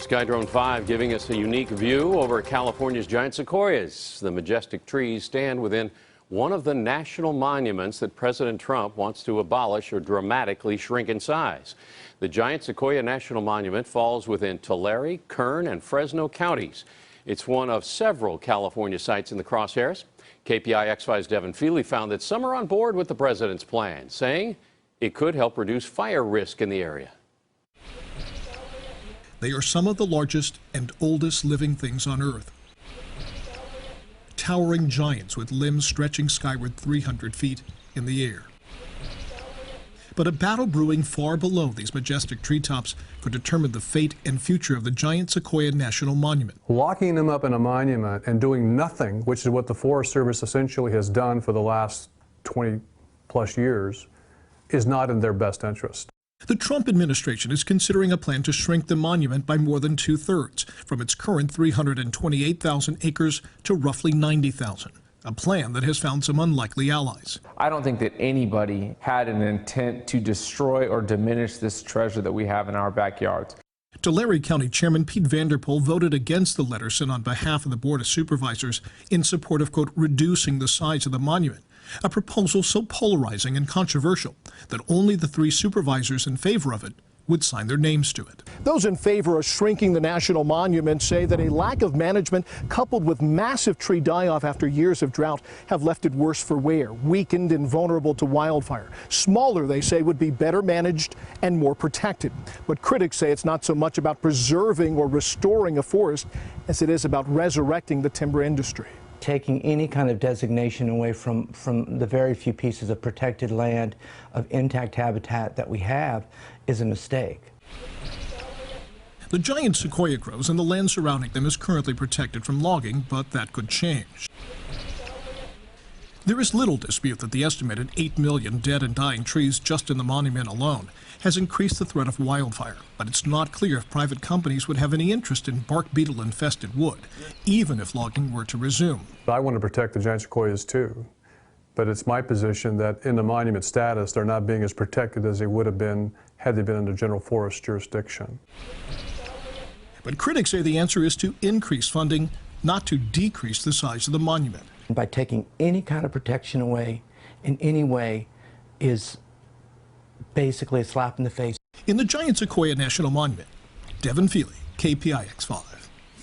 Skydrone 5 giving us a unique view over California's giant sequoias. The majestic trees stand within one of the national monuments that President Trump wants to abolish or dramatically shrink in size. The Giant Sequoia National Monument falls within Tulare, Kern, and Fresno counties. It's one of several California sites in the crosshairs. KPIX5's Devin Fehely found that some are on board with the president's plan, saying it could help reduce fire risk in the area. They are some of the largest and oldest living things on Earth. Towering giants with limbs stretching skyward 300 feet in the air. But a battle brewing far below these majestic treetops could determine the fate and future of the Giant Sequoia National Monument. Locking them up in a monument and doing nothing, which is what the Forest Service essentially has done for the last 20+ years, is not in their best interest. The Trump administration is considering a plan to shrink the monument by more than 2/3, from its current 328,000 acres to roughly 90,000, a plan that has found some unlikely allies. I don't think that anybody had an intent to destroy or diminish this treasure that we have in our backyards. Tulare County Chairman Pete Vanderpool voted against the letter sent on behalf of the Board of Supervisors in support of, quote, reducing the size of the monument, a proposal so polarizing and controversial that only the 3 supervisors in favor of it would sign their names to it. Those in favor of shrinking the national monument say that a lack of management coupled with massive tree die-off after years of drought have left it worse for wear, weakened and vulnerable to wildfire. Smaller, they say, would be better managed and more protected. But critics say it's not so much about preserving or restoring a forest as it is about resurrecting the timber industry. Taking any kind of designation away from the very few pieces of protected land, of intact habitat that we have, is a mistake. The giant sequoia grows and the land surrounding them is currently protected from logging, but that could change. There is little dispute that the estimated 8 million dead and dying trees just in the monument alone has increased the threat of wildfire, but it's not clear if private companies would have any interest in bark beetle-infested wood, even if logging were to resume. I want to protect the giant sequoias too, but it's my position that in the monument status, they're not being as protected as they would have been had they been under general forest jurisdiction. But critics say the answer is to increase funding, not to decrease the size of the monument. By taking any kind of protection away in any way is basically a slap in the face. In the Giant Sequoia National Monument, Devin Fehely, KPIX5.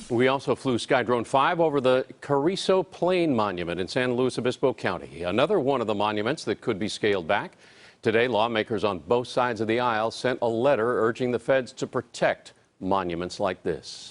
We also flew Skydrone 5 over the Carrizo Plain Monument in San Luis Obispo County, another one of the monuments that could be scaled back. Today, lawmakers on both sides of the aisle sent a letter urging the feds to protect monuments like this.